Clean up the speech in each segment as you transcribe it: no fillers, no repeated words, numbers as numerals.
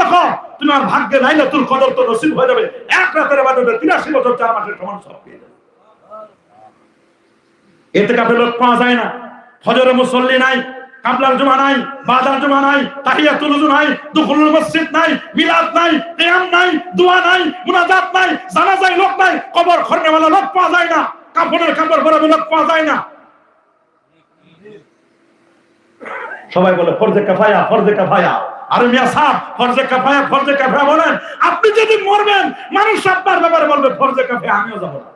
রাখো, তোমার ভাগ্যে লাইলাতুল কদর তো নসিব হয়ে যাবে। এক রাতের ইবাদতে 83 বছর 4 মাসের সমান সব পেয়ে যাবে। ইতিকাফে লোক পাওয়া যায় না, ফজরে মুসল্লি নাই, কাবলার জুমা নাই, বাদার জুমা নাই, তাহিয়াতুল ওযু নাই, দুখুলুল মসজিদ নাই, মিলাদ নাই, কিয়াম নাই, দোয়া নাই, মুনাজাত নাই, জানাজায় লোক নাই, কবর খড়নেওয়ালা লোক পাওয়া যায় না, কাফনের কাপড় পরাবে লোক পাওয়া যায় না। সবাই বলে ফরজে কিফায়া, ফরজে কিফায়া। আর মিয়া সাহেব ফরজে কিফায়া, ফরজে কিফায়া বলেন, আপনি যদি মরবেন মানুষ আপনার ব্যাপারে বলবে ফরজে কিফায়া, আমিও যাব না।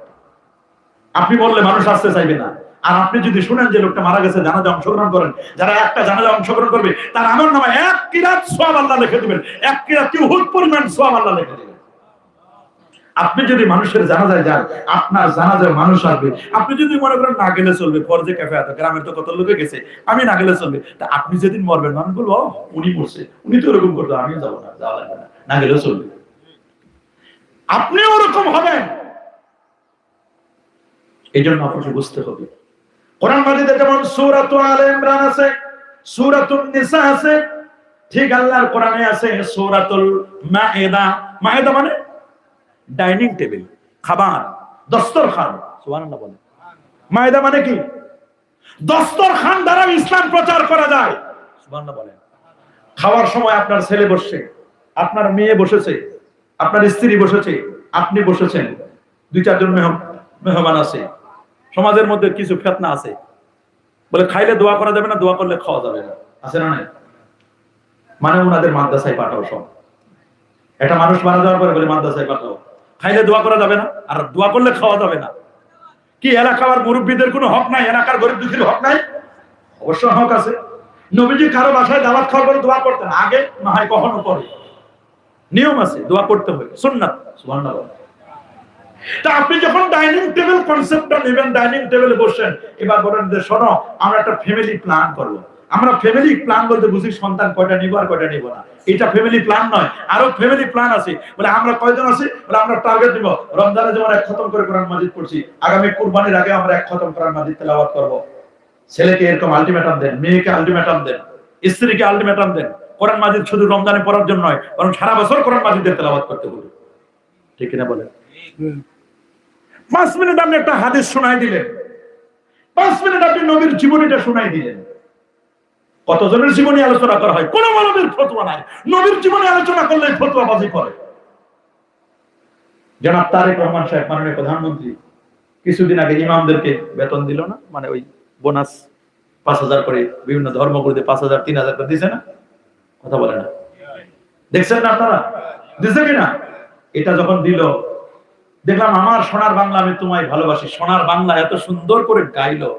আপনি বললে মানুষ আসতে চাইবে না। আর আপনি যদি শুনেন যে লোকটা মারা গেছে, জানাজা অংশগ্রহণ করেন, যারা একটা জানাজা অংশগ্রহণ করবে তার আমল নামায় 1 কিরাত সওয়াব আল্লাহ লিখে দিবেন, 1 কিরাত উহুদ পরিমাণ সওয়াব আল্লাহ লিখে দিবেন। আপনি যদি মানুষের জানাজায় যান, আপনার জানাজায় মানুষ আসবে। আপনি যদি মনে করেন না গেলে চলবে, ফরজে কিফায়া, তো গ্রামের তো কত লোকে গেছে, আমি না গেলে চলবে, তা আপনি যেদিন মরবেন মানুষ বলবো উনি মরছে, উনি তো এরকম করতো, আমিও যাবো না, যাওয়া লাগবে না, না গেলেও চলবে। আপনিও ওরকম হবেন। এই জন্য আপনাকে বুঝতে হবে, কোরআন মাজিদে যেমন সূরাতুল আলে ইমরান আছে, সূরাতুন নিসা আছে, ঠিক আল্লাহর কোরআনে আছে সূরাতুল মাইদা। মাইদা মানে ডাইনিং টেবিল, খাবার, দস্তরখান। সুবহানাল্লাহ বলেন। মাইদা মানে কি? দস্তরখান দ্বারা ইসলাম প্রচার করা যায়। সুবহানাল্লাহ বলেন। খাওয়ার সময় আপনার ছেলে বসছে, আপনার মেয়ে বসেছে, আপনার স্ত্রী বসেছে, আপনি বসেছেন, 2-4 জন মেহমান আছে, সমাজের মধ্যে কিছু ফিতনা আছে, বলে খাইলে দোয়া করা যাবে না, দোয়া করলে খাওয়া যাবে না, আছে না নাই? মানে ওনাদের মাদ্রাসায় পাঠাও সব। একটা মানুষ মারা যাওয়ার পরে বলে মাদ্রাসায় পাঠাও, খাইলে দোয়া করা যাবে না আর দোয়া করলে খাওয়া যাবে না। কি এলাকার মুরব্বীদের কোনো হক নাই? এলাকার গরিব দুঃখীর হক নাই? অবশ্যই হক আছে। নবীজি কারো বাসায় দাওয়াত খাওয়ার পরে দোয়া করতেন, আগে না হয় কখনো পরে, নিয়ম আছে, দোয়া করতে হবে, সুন্নাত। সুবহানাল্লাহ। তা আপনি যখন ডাইনিং টেবিল কনসেপ্টটা নেবেন, ডাইনিং টেবিলে বসেন, এবার বলেন যে শোনো আমরা একটা ফ্যামিলি প্ল্যান করব। আমরা ফ্যামিলি প্ল্যান বলতে বুঝি সন্তান কয়টা নিব আর কয়টা নিব না, এটা ফ্যামিলি প্ল্যান নয়। আরো ফ্যামিলি প্ল্যান আছে, বলে আমরা কয়জন আছি, বলে আমরা টার্গেট নিব, রমজানে যেমন 1 খতম করে কোরআন মাজিদ পড়ছি, আগামী কুরবানির আগে আমরা 1 খতম কোরআন মাজিদ তেলাওয়াত করব। ছেলেকে এরকম আলটিমেটাম দেন, মেয়েকে আলটিমেটাম দেন, স্ত্রীকে আলটিমেটাম দেন, কোরআন মাজিদ শুধু রমজানে পড়ার জন্য নয়, বরং সারা বছর কোরআন মাজিদের তেলাওয়াত করতে হবে। ঠিক কিনা বলেন? 5 মিনিট আপনি একটা হাদিস শোনাই দিলেন, 5 মিনিট আপনি নবীর জীবনীটা শোনাই দিলেন। কতজনের জীবনী আলোচনা করা হয়? কোন মানবের ফতোয়া নাই, নবীর জীবনী আলোচনা করলে ফতোয়াবাজি করে। জনাব তারেক রহমান সাহেব, মাননীয় প্রধানমন্ত্রী, কিছুদিন আগে ইমামদেরকে বেতন দিল না, মানে ওই বোনাস 5,000 করে, বিভিন্ন ধর্মগুলোতে 5,000 3,000 করে দিছে না? কথা বলে না, দেখছেন না আপনারা? দিছে কিনা? এটা যখন দিল, দেখলাম আমার সোনার বাংলা আমি তোমায় ভালোবাসি, সোনার বাংলা এত সুন্দর করে গাইলো।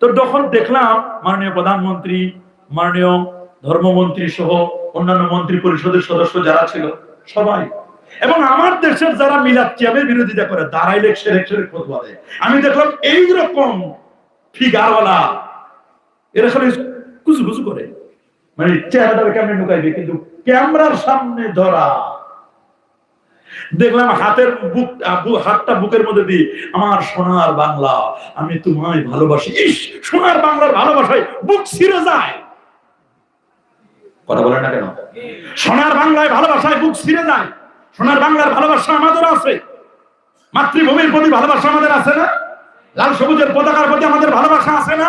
তো যখন দেখলাম মাননীয় প্রধানমন্ত্রী, মাননীয় ধর্মমন্ত্রী সহ অন্যান্য মন্ত্রী পরিষদের সদস্য যারা ছিল সবাই, এবং আমার দেশের যারা মিলাদ কিয়ামের বিরোধিতা করে দাঁড়াইলে সেরেক ফতোয়া দেয়, আমি দেখলাম এইরকম ফিগারওয়ালা এরা খালি কুচু কুচু করে, মানে চেহারাটা কেমনে ঢুকাইবে, কিন্তু ক্যামেরার সামনে ধরা। দেখলাম হাতটা বুকের মধ্যে দিয়ে আমার সোনার বাংলা আমি তোমায় ভালোবাসি। ইস, সোনার বাংলার ভালোবাসায় বুক ছিঁড়ে যায়। কথা বলেন না কেন? সোনার বাংলায় ভালোবাসায় বুক ছিঁড়ে যায়। সোনার বাংলার ভালোবাসা আমাদের আছে, মাতৃভূমির প্রতি ভালোবাসা আমাদের আছে না? লাল সবুজের পতাকার প্রতি আমাদের ভালোবাসা আছে না?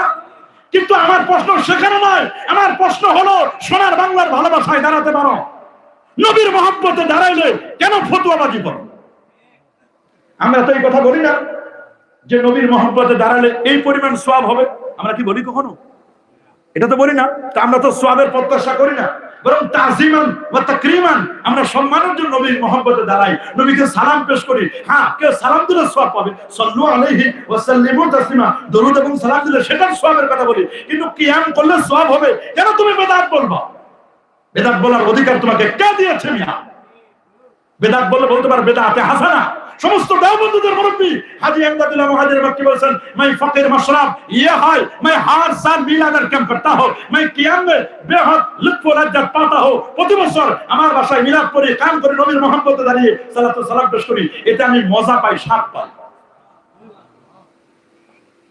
কিন্তু আমার প্রশ্ন সেখানে নয়, আমার প্রশ্ন হলো সোনার বাংলার ভালোবাসায় দাঁড়াতে পারো, নবীর মহব্বতে দাঁড়াইলে কেন ফতোয়াবাজি করো? আমরা তো এই কথা বলি না যে নবীর মহব্বতে দাঁড়ালে এই পরিমাণ সওয়াব হবে, আমরা কি বলি কখনো? এটা তো বলি না। তা আমরা তো সওয়াবের প্রত্যাশা করি না, বরং তাজিমান ওয়া তাকরিমান, আমরা সম্মানের জন্য নবীর মহব্বতে দাঁড়াই, নবীকে সালাম পেশ করি। হ্যাঁ, কেউ সালাম দিলে সওয়াব পাবে, সাল্লু আলাইহি ওয়া সাল্লিমু তাসলিমা, দরুদ এবং সালাম দিলে সেটার সওয়াবের কথা বলি। কিন্তু কিয়াম করলে সওয়াব হবে, কেন তুমি বেদাত বলবা? বেদাত বলার অধিকার তোমাকে কে দিয়েছে মিয়া? বেদাত বললে বলতে পার বেদাতে হাসানা। সমস্ত দেওবন্দীদের মুরব্বি হাজী ইমদাদুল্লাহ মুহাজির মক্কি বলেছেন, मैं फकीर मशरब ये है, मैं हर साल মিলাদের ক্যাম্প করতা हूं, मैं কিয়াম में बेहद लुत्फ व लज्जत पाता हूं। প্রতি বছর আমার বাসায় মিলাদ পড়ি, কাম করে নবীর মহব্বতে দাঁড়িয়ে সালাত ও সালাম পেশ করি, এটা আমি মজা পাই, স্বাদ পাই।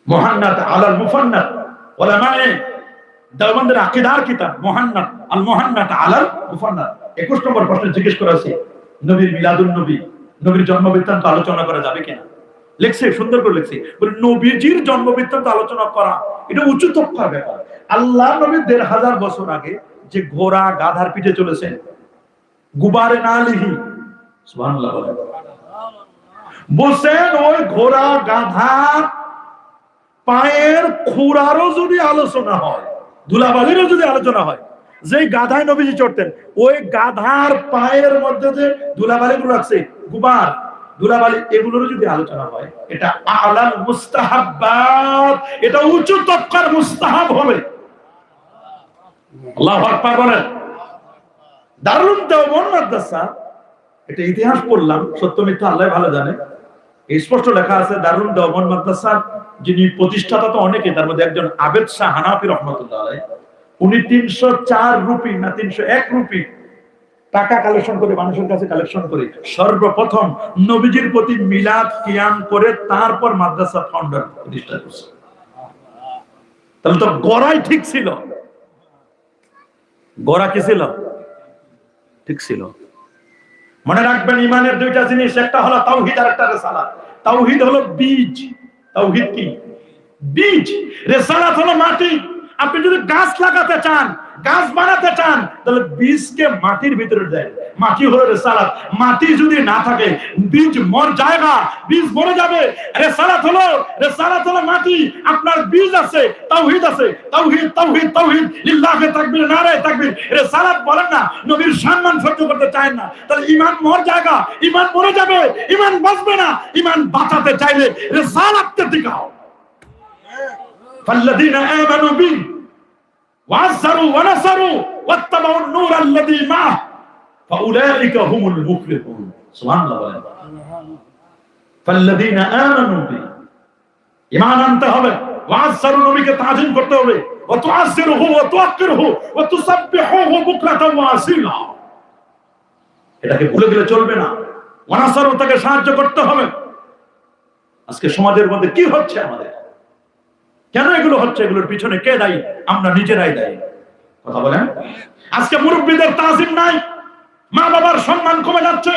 মুহান্নাত আলাল মুফান্নাত ওলামায়ে দেওবন্দের আকীদার কিতাব মুহান্নাদ আল মুহান্নাদ আলাল মুফান্নাদ 21 নম্বর প্রশ্ন জিজ্ঞেস করা আছে নবীর মিলাদুন নবী, নবীর জন্ম বৃত্তান্ত আলোচনা করা যাবে কিনা। লিখছে, সুন্দর করে লিখছে, বলে নবীজির জন্ম বৃত্তান্ত আলোচনা করা এটা উচ্চতর ব্যাপার। আল্লাহ নবী 1500 বছর আগে যে ঘোড়া গাধার পিঠে চলেছেন, গুবারে না লিহি, সুবহানাল্লাহ বলেন, বলছেন ওই ঘোড়া গাধার পায়ের খুরারও যদি আলোচনা হয়, ধুলাবালিরও যদি আলোচনা হয়, যে গাধায় নবীজি চড়তেন ওই গাধার পায়ের মধ্যে যে ধুলাবালি গুলো রাখছে, গুবার ধুলাবালি, এগুলোরও যদি আলোচনা হয়, এটা আলাল মুস্তাহাব্বাত, এটা উচ্চ তবকার মুস্তাহাব হবে। আল্লাহু আকবার বলেন। দারুল দেওবন্দ মাদ্রাসা, এটা ইতিহাস পড়লাম, সত্য মিথ্যা আল্লাহ ভালো জানে, স্পষ্ট লেখা আছে দারুল দেওবন্দ মাদ্রাসার যিনি প্রতিষ্ঠাতা তো অনেকে, তার মধ্যে একজন আবেদ শাহ হানাফি রহমাতুল্লাহ আলাইহি, উনি 304 রুপি না 301 রুপি টাকা কালেকশন করে, মানুষের কাছে কালেকশন করে সর্বপ্রথম নবীজির প্রতি মিলাদ কিয়াম করে তারপর মাদ্রাসা ফাউন্ডার প্রতিষ্ঠা করছে। তাহলে তো গোড়াই ঠিক ছিল। গোড়া কি ছিল? ঠিক ছিল। মনে রাখবেন ইমানের দুইটা জিনিস, একটা হলো তাওহীদ আর একটা রিসালাত। তাওহীদ হলো বীজ। তাওহীদ কি? বীজ। রিসালাত হলো মাটি। আপনি যদি গাছ লাগাতে চান, গাছ বানাতে চান, তাহলে বীজকে মাটির ভিতরে দেয়, মাটি হলো রিসালাত। মাটি যদি না থাকে বীজ মর জায়গা, বীজ মরে যাবে। রিসালাত হলো মাটি, আপনার বীজ আছে, তাওহীদ আছে। তাওহীদ তাওহীদ তাওহীদ, লিল্লাহি তাকবীর, নারে তাকবীর। রিসালাত বলেন না, নবীর সম্মান সহ্য করতে চায় না, তাহলে ঈমান মর জায়গা, ঈমান মরে যাবে, ঈমান বাঁচবে না। ঈমান বাঁচাতে চাইলে রিসালাতকে টিকাও। ফাল্লাযীনা আমানু বি ওয়াযারু ওয়া নাসারু ওয়াত্তাবাউন নূর আল্লাযী মা'আহু ফাউলাইকা হুমুল মুফলিহুন। সুবহানাল্লাহ বলেন। ফাল্লাযীনা আমানু বি, ঈমান আনতে হবে, ওয়াযারু, নবীকে তাজিম করতে হবে, ওয়া তুআযিরুহু ওয়া তুআক্কিরুহু ওয়া তুসাব্বিহুহু বুকরাতাও ওয়া আসীলা। এটাকে ভুলে গেলে চলবে না। ওয়া নাসারু, তাকে সাহায্য করতে হবে। আজকে সমাজের মধ্যে কি হচ্ছে আমাদের, কেন এগুলো হচ্ছে, এগুলোর পিছনে কে দায়ী? আমরা নিজেরাই দায়ী। কথা বলেন। আজকে মুরব্বীদের তাজিম নাই, মা বাবার সম্মান কমে যাচ্ছে।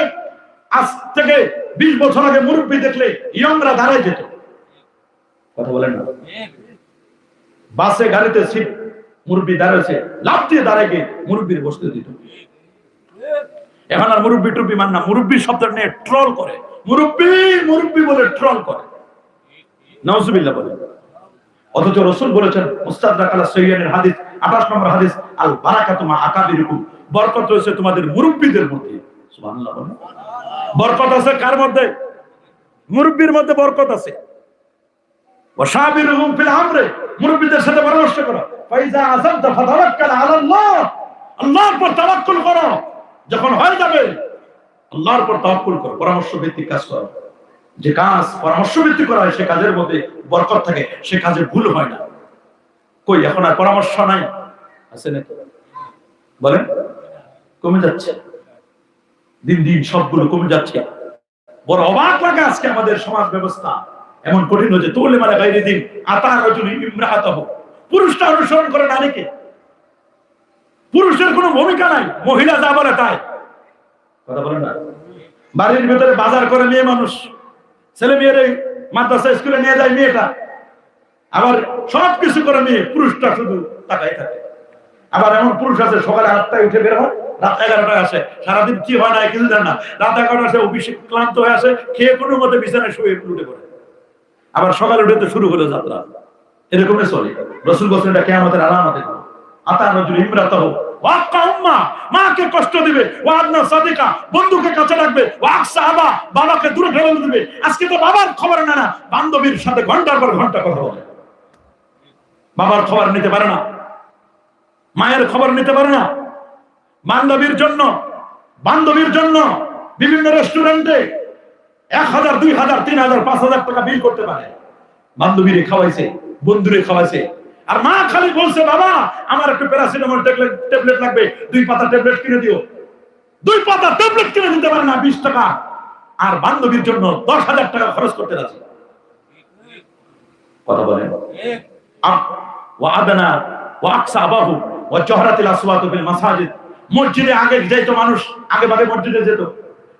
আজ থেকে 20 বছর আগে মুরব্বী দেখলে ইয়ংরা দাঁড়ায় যেত। কথা বলেন না। বাসে গাড়িতে সিট, মুরব্বী দাঁড়াচ্ছে, লাফ দিয়ে দাঁড়ায় গিয়ে মুরব্বীর বসতে দিত। এখন আর মুরব্বী টুপি মান না, মুরব্বী শব্দ নিয়ে ট্রল করে, মুরব্বী মুরব্বী বলে ট্রল করে। নাউজুবিল্লাহ বলে। অথচ রাসূল বলেছেন, মুস্তাদরাক আলা সাইয়্যিনের হাদিস 28 নম্বর হাদিস, আল বারাকাতু মা আকাবিরিকুম, বরকত রয়েছে তোমাদের মুরব্বীদের মধ্যে। সুবহানাল্লাহ বলেন। বরকত আছে কার মধ্যে? মুরব্বীর মধ্যে বরকত আছে। ওয়াশাবিরহুম ফিল আমরি, মুরব্বীদের সাথে পরামর্শ করো। ফাইজা আযামতা ফাতাওয়াক্কাল আলাল্লাহ, আল্লাহর উপর তাওয়াক্কুল করো। যখন হয়ে যাবে আল্লাহর উপর তাওয়াক্কুল করো, পরামর্শ ভিত্তিক কাজ করো। যে কাজ পরামর্শ ভিত্তিক করা হয় সে কাজের মধ্যে বরকত থাকে, সে কাজে ভুল হয় না। কই এখন আর পরামর্শ নাই, আছে না? বলেন, কমে যাচ্ছে দিন দিন, সবগুলো কমে যাচ্ছে। বড় অবাক লাগে আজকে আমাদের সমাজ ব্যবস্থা এমন কঠিন হয়েছে। তোলে মানে গায়রে দিন আতা রাজুল ইমরাআতাহু, পুরুষটা অনুসরণ করে নারীকে, পুরুষের কোনো ভূমিকা নাই, মহিলা যা বলে তাই। কথা বলেন না। বাড়ির ভিতরে বাজার করে মেয়ে মানুষ, ছেলে মেয়েরে মাদ্রাসা স্কুলে নিয়ে যায় মেয়েটা, আবার সবকিছু করে মেয়ে, পুরুষটা শুধু তাকাই থাকে। আবার এমন পুরুষ আছে সকালে 8টায় উঠে বের হয়, রাত 11টায় আসে, সারাদিন কি হয় না কিছু জান না, রাত 11টায় আসে, অফিসে ক্লান্ত হয়ে আসে, খেয়ে কোনো মতে বিছানায় শুয়ে লুটে পড়ে, আবার সকালে উঠে তো শুরু হলো যাত্রা। এরকমই চলে। রাসূল বলেন এটা কিয়ামতের আলামত। আতা রাজুল ইমরাতাহু ওয়াক্কা উম্মা, মাকে কষ্ট দিবে, ওয়াদনা সাদিকা, বন্ধুকে কাছে রাখবে, ওয়াকসা আবা, বাবাকে দূরে ঠেলে দিবে। আজকে তো বাবার খবর না, না বান্ধবীর সাথে ঘন্টার পর ঘন্টা কথা বলে, বাবার খবর নিতে পারে না, মায়ের খবর নিতে পারে না। বান্ধবীর জন্য বিভিন্ন রেস্টুরেন্টে 1000, 2000, 3000, 5000 টাকা বিল করতে পারে। বান্ধবীরে খাওয়াইছে, বন্ধুরে খাওয়াইছে, আর মা খালি বলছে বাবা আমার একটু প্যারাসিটামল ট্যাবলেট লাগবে, 2 পাতা ট্যাবলেট কিনে দিও। 2 পাতা ট্যাবলেট কিনে দিতে পারে না, 20 টাকা, আর বান্ধবীর জন্য 10,000 টাকা খরচ করতে রাজি। কথা বলেন। ওয়াদানা ওয়া আকসাবাহু ওয়া জাহরাতিল আসওয়াতু বিল মাসাজিদ। মসজিদে আগে যেত মানুষ, আগে ভাবে মসজিদে যেত,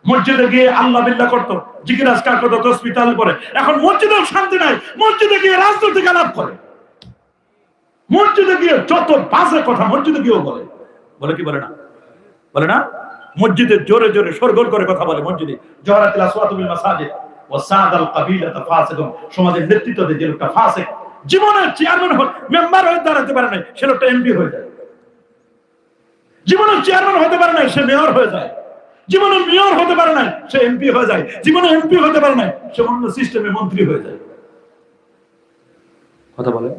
মসজিদে গিয়ে আল্লাহ বিল্লাহ করতো, জিকির আজকার করতো, তাসবিহ তাহলিল করে। এখন মসজিদেও শান্তি নাই, মসজিদে গিয়ে রাজনৈতিক আলাপ করে, মসজিদে গিয়ে যত বাজে কথা মসজিদে গিয়েও বলে। বলে কি বলে না? বলে না? মসজিদে জোরে জোরে শোরগোল করে কথা বলে মসজিদে। জাহরাতিল আসওয়াতু বিল মাসাজিদ ওয়া সাদাল কাবিলাতা ফাসিকুন। সমাজের নেতৃত্ব দেয় যে লোকটা ফাসিক, জীবনের চেয়ারম্যান মেম্বার হয়ে দাঁড়াতে পারে না, সে লোকটা এমপি হয়ে যায়। জীবনের চেয়ারম্যান হতে পারে না, সে মেয়র হয়ে যায়। জীবনে মেয়র হতে পারে না, সে এমপি হয়ে যায়। জীবনে এমপি হতে পারে না, সে অন্য সিস্টেমে মন্ত্রী হয়ে যায়। কথা বলেন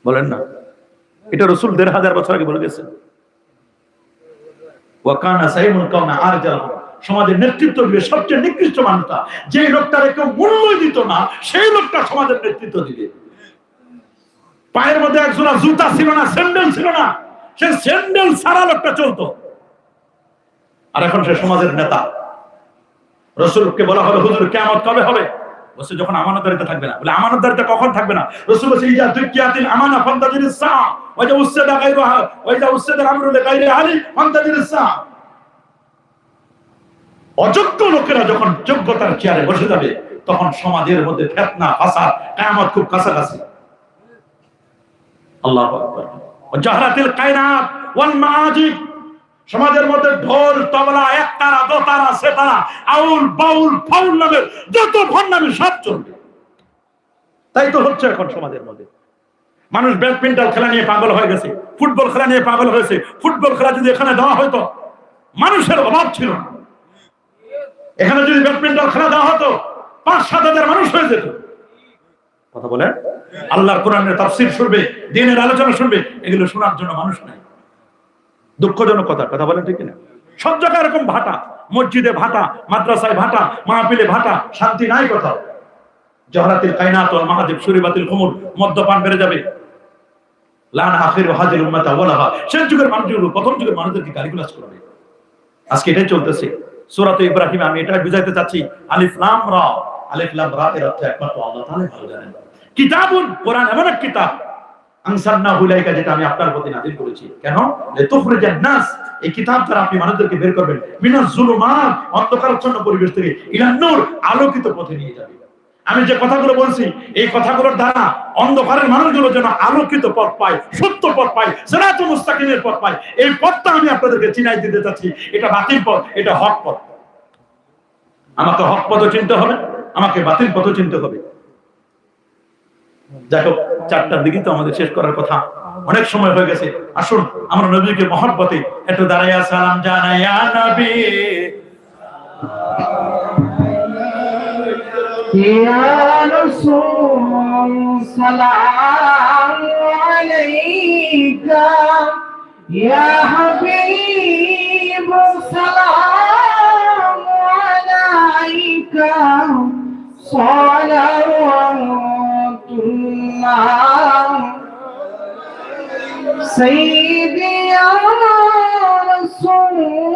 বলেন না? এটা রাসূল ১৫০০ বছর আগে বলে গেছেন। ওয়া কানা সাইমুল কাওনা আরজালহু। সমাজের নেতৃত্ব দিবে সবচেয়ে নিকৃষ্ট মানুষটা, যে লোকটার কেউ মূল্য দিত না, সেই লোকটা সমাজের নেতৃত্ব দিবে। পায়ের মধ্যে একজোড়া জুতা ছিল না, স্যান্ডেল ছিল না, সে স্যান্ডেল ছাড়া লোকটা চলতো। আর এখন সে সমাজের নেতা। রাসূলকে বলা হবে, হুজুর কিয়ামত কবে হবে? বলছে যখন আমানতদারিতা থাকবে না। বলে আমানতদারিতা কখন থাকবে না? রাসূল বলছে ইজা দুকিয়াতিল আমানা ফান্তাজিরিস সাআ ওয়া ইজা উসিদা গায়রুহা ওয়া ইজা উসিদা আমরু লিগায়রি আলি ফান্তাজিরিস সাআ। অযোগ্য লোকেরা যখন যোগ্যতার চেয়ারে বসে যাবে, তখন সমাজের মধ্যে ফিতনা ফাসাদ, কিয়ামত খুব কাছাকাছি। আল্লাহু আকবার। ওয়া জাহরাতিল কায়নাত ওয়াল মাআজিব। সমাজের মধ্যে ঢোল তবলা একতারা দোতারা সেতারা আউল বাউল ফাউল নামের যত ভণ্ডামি সব চলবে। তাই তো হচ্ছে এখন সমাজের মধ্যে। মানুষ ব্যাডমিন্টন খেলা নিয়ে পাগল হয়ে গেছে, ফুটবল খেলা নিয়ে পাগল হয়েছে। ফুটবল খেলা যদি এখানে দেওয়া হতো, মানুষের অভাব ছিল না। এখানে যদি ব্যাডমিন্টন খেলা দেওয়া হতো, ৫-৭ হাজার মানুষ হয়ে যেত। কথা বলেন? আল্লাহর কোরআনের তাফসীর শুনবে, দ্বীনের আলোচনা শুনবে, এগুলো শোনার জন্য মানুষ নাই। দুঃখজনক কথা। কথা বলেন ঠিক না? সব জায়গায় এরকম ভাটা, মসজিদে ভাটা, মাদ্রাসায় ভাটা, মাহফিলে ভাটা, শান্তি নাই কোথাও। জাহরাতিল কায়নাত ওয়াল মাহাজিব, সুরিবাতিল খুমুর, মদ্যপান বেড়ে যাবে। লানা আখিরু হাজিল উম্মাতা ওয়ালাহা। শেষ যুগের মানুষগুলো প্রথম যুগের মানুষদেরকে গালিগালাজ করবে। আজকে এটাই চলতেছে। সূরাতে ইব্রাহিমে আমি এটা বুঝাইতে চাচ্ছি, আলিফ লাম রা। আলিফ লাম রা এর অর্থ একমাত্র আল্লাহ তাআলা ভালো জানেন। কিতাবুন, কোরআন এমন এক কিতাব, আনসালনাহু ইলাইকা, যেটা আমি আপনার প্রতি নাযিল করেছি। কেন? লিতুখরিজান নাস, এই কিতাব দ্বারা আপনি মানুষদেরকে বের করবেন, মিনাজ জুলুমাত, অন্ধকারাচ্ছন্ন পরিবেশ থেকে, ইলান নূর, আলোকিত পথে নিয়ে যাবেন। আমি যে কথাগুলো বলছি, এই কথাগুলোর দ্বারা অন্ধকারের মানুষগুলো যেন আলোকিত পথ পায়, সত্য পথ পায়, সিরাতুল মুস্তাকিমের পথ পায়। এই পথটা আমি আপনাদেরকে চিনাই দিতে চাচ্ছি। এটা বাতিল পথ, এটা হক পথ। আমাকে হক পথও চিনতে হবে, আমাকে বাতিল পথও চিনতে হবে। যাই হোক, 4টার দিকে তো আমাদের শেষ করার কথা, অনেক সময় হয়ে গেছে। আসুন আমরা নবীকে মহব্বতে একটু দাঁড়াইয়া সালাম জানাই। ইয়া নবী ইয়া রাসূল সালামু আলাইকা, ইয়া হাবিব সালামু আলাইকা, সালাওয়াতুল্লাহ সাইয়্যিদি ইয়া রাসূলুল্লাহ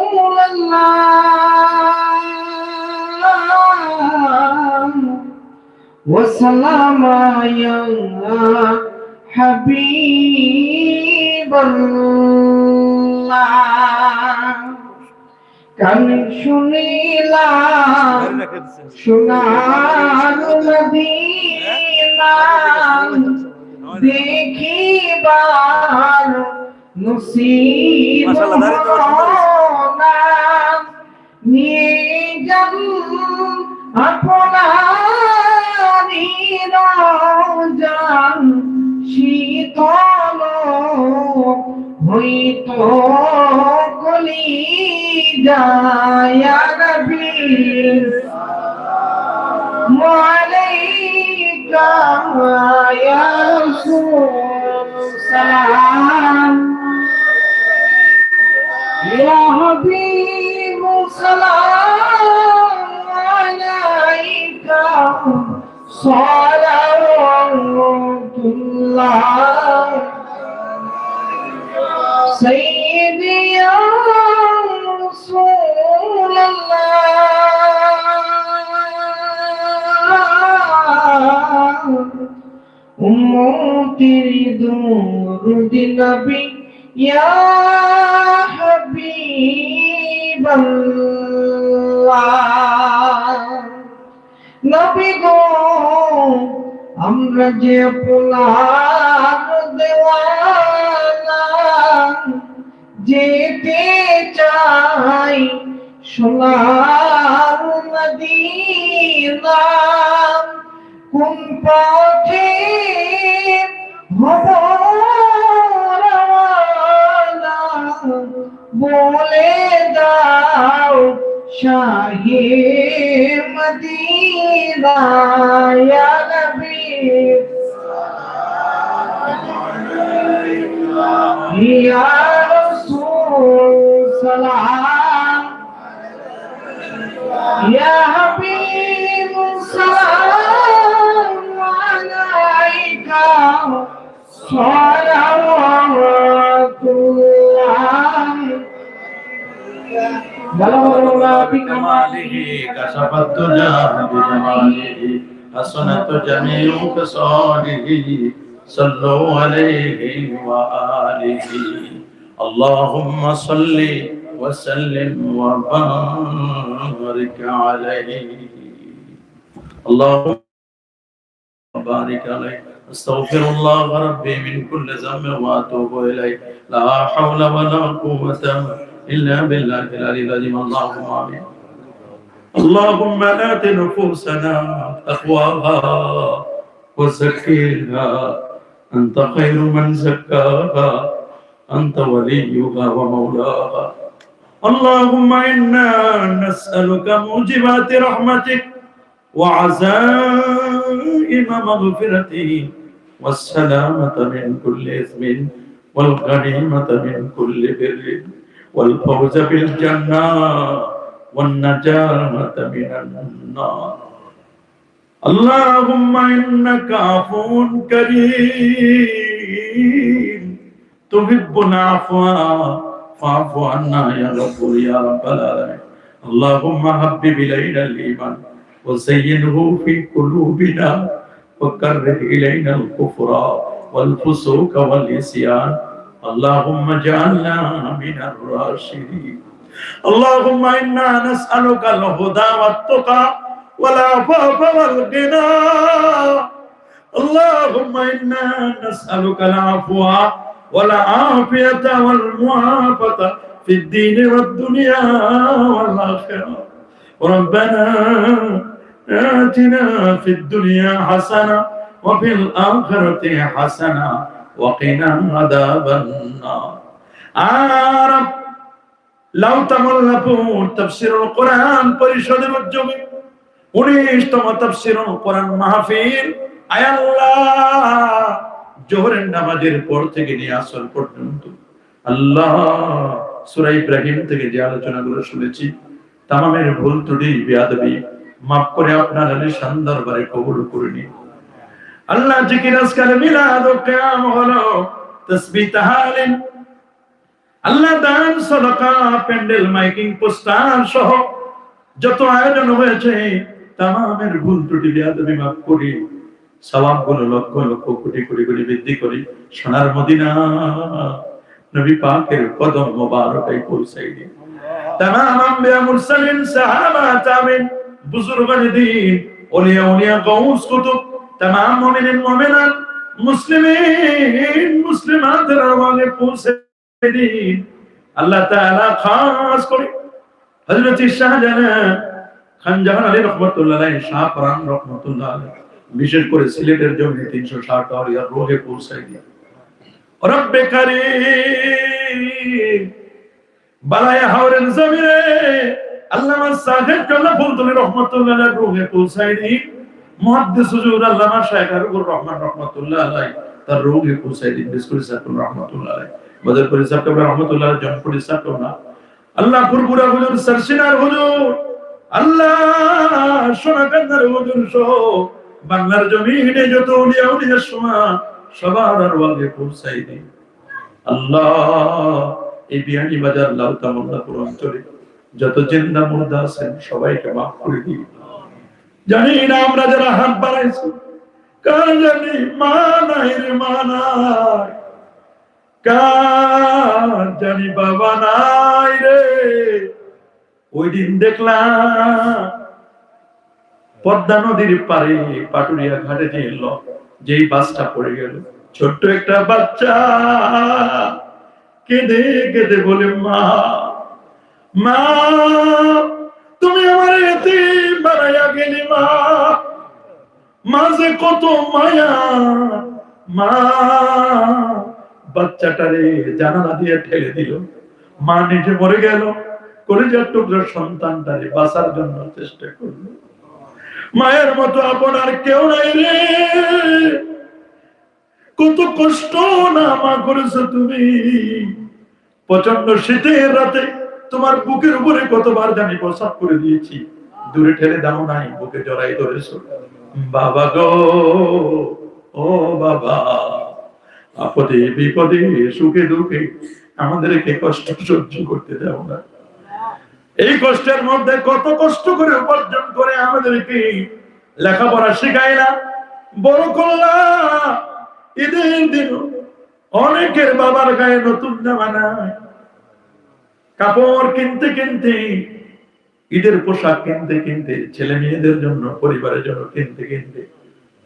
ওয়া সালামা ইয়া হাবিবাল্লাহ। কান শুনিলাম সোনার মদিনা, দেখিবার নসিব না, নিয়ে যান আপনারি রওজান, শীতল হইতো কলিজা। ইয়া নবী আলাইকা, ইয়া রাসূল সালাম, ইয়া হাবিব সালাম আলাইকা, সালাওয়াতুল্লাহ সাইয়্যিদি ইয়া রাসূলুল্লাহ উম্মতির দুরুদ নবী ইয়া হাবিবাল্লাহ। নবী গো আমরা যে আপনার দেওয়ানা, যেতে চাই সোনার মদিনা। কোন পথে হব রওয়ানা, বলে দাও শাহে মদিনা। ইয়া নবী ইয়া রাসূল সালাম, ইয়া হাবিব সালাম আলাইকা সালাওয়াতুল্লাহ। بكماله كشف الدجى بجماله حسنت جميع خصاله صلوا عليه وآله اللهم صل وسلم وبارك عليه اللهم بارك عليه. استغفر الله ربي من كل ذنب واتوب اليه. لا حول ولا قوة إلا بالله العلي العظيم. اللهم آمين. اللهم آت نفوسنا تقواها وزكيها أنت خير من زكاها أنت وليها ومولاها. اللهم إنا نسألك موجبات رحمتك وعزائم مغفرته والسلامة من كل إثم والغنيمة من كل بر والفوز بالجنة والنجاة من النار. اللهم إنك عفو كريم تحب العفو فاعف عنا يا غفور يا رب العالمين. اللهم حبب إلينا الإيمان وزينه في قلوبنا وكره إلينا الكفر والفسوق والعصيان. اللهم اجعلنا من الراشدين. اللهم إنا نسألك الهدى والتقى والعفاف والغنى. اللهم إنا نسألك العفو والعافية والمعافاة في الدين والدنيا والآخرة. ربنا آتنا في الدنيا حسنة وفي الآخرة حسنة وقنا عذاب النار. আরব লাউতামাল্লাপুর তাফসীরুল কোরআন পরিষদের উদ্যোগে 19তম তাফসীরুল কোরআন মাহফিল আয় আল্লাহ জোহরের নামাজের পর থেকে নিয়ে আসর পর্যন্ত আল্লাহ সূরা ইব্রাহিম থেকে যে আলোচনাগুলো শুনেছি তামামের ভুল ত্রুটি বেয়াদবি মাফ করে আপনার আলিশান দরবারে কবুল করে নিন। আল্লাহ জিকির আজকাল মিলাদ ও কিয়াম হলো তাসবিহ তাহলিল আল্লাহ দান সাদাকা প্যান্ডেল মাইকিং পোস্টার সহ যত আয়োজন হয়েছে তামামের ভুল ত্রুটি বেয়াদবি মাফ করে সওয়াবগুলো লক্ষ লক্ষ কোটি কোটি কোটি বৃদ্ধি করি সোনার মদিনা নবী পাকের কদম মোবারকে পৌঁছাই দিন। तमाम अंबिया मुरसलीन सहाबा ताबिईन बुजुर्गान दीन औलिया औलिया गौस कुतुब तमाम मोमिनिन मोमिनात मुस्लिमीन मुस्लिमात आवाज़े पहुंचे दिन। अल्लाह ताला खास করে হযরত শাহজাহান খান জাহান আলী রাহমাতুল্লাহ আলাইহি শাহপরান রাহমাতুল্লাহ আলাইহি বিশেষ করে সিলেটের জমি 360 আলিয়ার রোহে পৌঁছাই দিন। রব্বে কারীম বালায়া হাওরের জমিনে আল্লামা সাহেব কাল্লা ফুলতুলি রাহমাতুল্লাহ আলাইহি রূহে পৌঁছায় দিন। মুহাদ্দিস হুজুর আল্লামা শাইখ আরিফুর রহমান রাহমাতুল্লাহ আলাইহি তার রূহে পৌঁছায় দিন। বিসকুরি সাহেব রাহমাতুল্লাহ আলাইহি বদরপুরি সাহেব রাহমাতুল্লাহ আলাইহি জনপুরি সাহেব না আল্লাহ পুরপুরা হুজুর সরসিনার হুজুর আল্লাহ সোনাকান্দার হুজুর সহ বাংলার জমিনে যত ওলিয়া ওলিয়া সবার আরওয়াহে পৌঁছায় দিন। আল্লাহ এই বিহানি বাজার লাউতামাল্লাপুর অঞ্চলে যত জিন্দা মুর্দা আছেন সবাইকে মাফ করে দিন। জানি না আমরা যারা হাত বাড়াইছি কার জানি মা নাই রে, মা নাই, কার জানি বাবা নাই রে। ওই দিন দেখলাম পদ্মা নদীর পারে পাটুরিয়া ঘাটে যে এলো, যেই বাসটা পড়ে গেল, ছোট্ট একটা বাচ্চা কেঁদে কেঁদে বলে, মা মা তুমি আমার এতিম বানাইয়া গেলি, মা মা যে কত মায়া, মা বাচ্চাটারে জানালা দিয়ে ঠেলে দিল, মা নিজে মরে গেল, কলিজার টুকরো সন্তানটারে বাঁচার জন্য চেষ্টা করলো। মায়ের মতো আপনার কেউ নাই রে, কত কষ্ট না মা করেছো তুমি। প্রচন্ড শীতের রাতে তোমার বুকের উপরে কতবার জানি প্রসাব করে দিয়েছি, দূরে ঠেলে দাও নাই, বুকে জড়াই ধরেছো। বাবা গো, ও বাবা, আপদে বিপদে সুখে দুঃখে আমাদেরকে কষ্ট সহ্য করতে দাও না। এই কষ্টের মধ্যে কত কষ্ট করে উপার্জন করে আমাদেরকে লেখাপড়া শিখাইলা, বড় করলা। ঈদের দিন অনেকের বাবার গায়ে নতুন জামা নাই, কাপড় কিনতে কিনতে, ঈদের পোশাক কিনতে কিনতে, ছেলে মেয়েদের জন্য, পরিবারের জন্য কিনতে কিনতে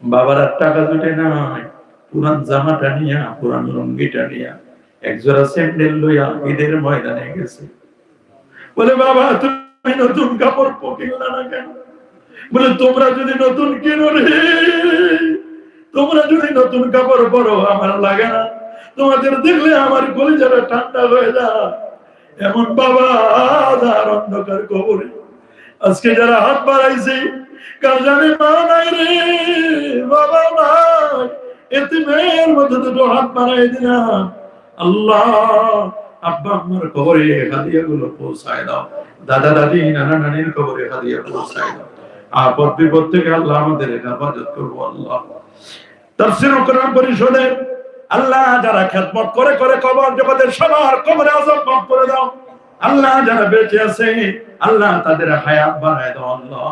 বাবার আর টাকা জুটে নাই। পুরান জামাটা নিয়া, পুরান লুঙ্গিটা নিয়া, একজোড়া স্যান্ডেল লইয়া ঈদের ময়দানে গেছে। বলে, বাবা তুমি নতুন কাপড় কিনলা না কেন? বলে, তোমরা যদি নতুন কিনো রে, তোমরা যদি নতুন কাপড় পরো, আমার লাগে না। তোমাদের দেখলে আমার কলিজাটা ঠান্ডা হয়ে যায়। এমন বাবা আর অন্ধকার কবরে আজকে যারা হাত বাড়াইছে, কার জানে মা নাই রে, বাবা নাই, এতিমের মধ্যে দুটো হাত বাড়াই দিলাম। আল্লাহ আব্বা আম্মার কবরে হাদিয়া গুলো পৌঁছায় দাও, দাদা দাদি নানা নানির কবরে হাদিয়া পৌঁছায় দাও। আপদ বিপদ থেকে আল্লাহ আমাদের হেফাজত করবো। আল্লাহ তাফসীরুল কোরআন পরিষদে আল্লাহ যারা খেদমত করে করে কবর জগতের সবার কবরে আযাব মাফ করে দাও। আল্লাহ যারা বেঁচে আছে আল্লাহ তাদের হায়াত বাড়ায় দাও। আল্লাহ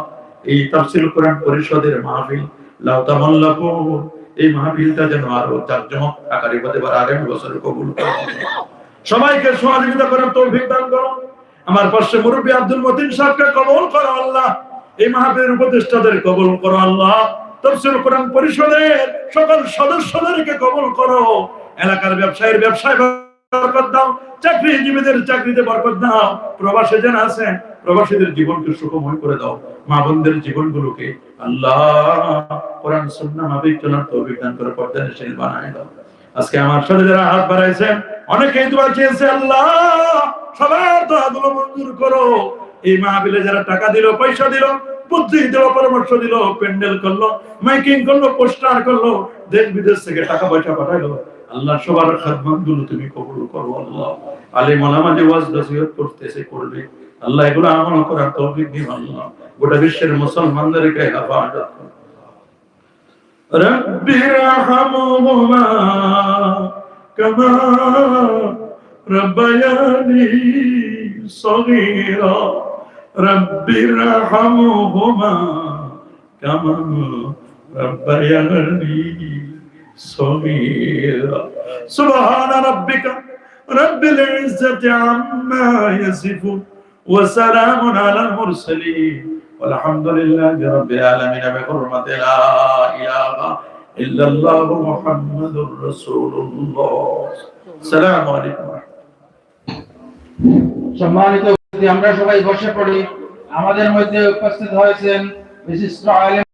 এই তাফসীরুল কোরআন পরিষদের মাহফিল লাউতামাল্লাকুন, এই মাহফিলটা যেন আরো জাকজমক আকারে হতে পারে, আগামী বছরে কবুল করো। সবাইকে সহযোগিতা করার তৌফিক দান করো। আমার পাশে মুরব্বী আব্দুল মতিন সাহেবকে কবুল করো আল্লাহ। এই মাহফিলের উপদেষ্টাদের কবুল করো আল্লাহ। তাফসীরুল কোরআন পরিষদের সকল সদস্যদেরকে কবুল করো। এলাকার ব্যবসায়ীর ব্যবসায় বরকত দাও, চাকরিজীবীদের চাকরিতে বরকত দাও। প্রবাসী যারা আছেন প্রবাসীদের জীবনকে সুখময় করে দাও। মা বোনদের জীবনগুলোকে আল্লাহ কোরআন সুন্নাহ মাফিক চলার তৌফিক দান করে পর্দানশীল বানায় দাও। আজকে আমার সাথে যারা হাত বাড়াইছেন অনেকেই দোয়া চেয়েছে, আল্লাহ সবার দোয়াগুলো মঞ্জুর করো। এই মাহফিলে যারা টাকা দিল, পয়সা দিল, বুদ্ধি দিল, পরামর্শ দিল, প্যান্ডেল করলো, মাইকিং করলো, পোস্টার করলো, দেশ বিদেশ থেকে টাকা পয়সা পাঠাইলো, আল্লাহ সবার খাদমত গুলো তুমি কবুল করো। আল্লাহ আলেম ওলামা যে ওয়াজ নসিহত করতেছে করবে, আল্লাহ এগুলো আমল করার তৌফিক দিন। আল্লাহ গোটা বিশ্বের মুসলমানদেরকে হেফাজত করো। রব্বিরহামহুমা কামা রব্বায়ানি সগীরা, রব্বিরহামহুমা কামা রব্বায়ানি সগীরা। সুবহানা রাব্বিকা রাব্বিল ইজ্জাতি আম্মা ইয়াসিফুন ওয়া সালামুন আলাল মুরসালিন walhamdulillahi rabbil alamin bihurmati la ilaha illallah muhammadur rasulullah। আসসালামু আলাইকুম। সম্মানিত, আমরা সবাই বসে পড়ি। আমাদের মধ্যে উপস্থিত হয়েছেন বিশিষ্ট আলেম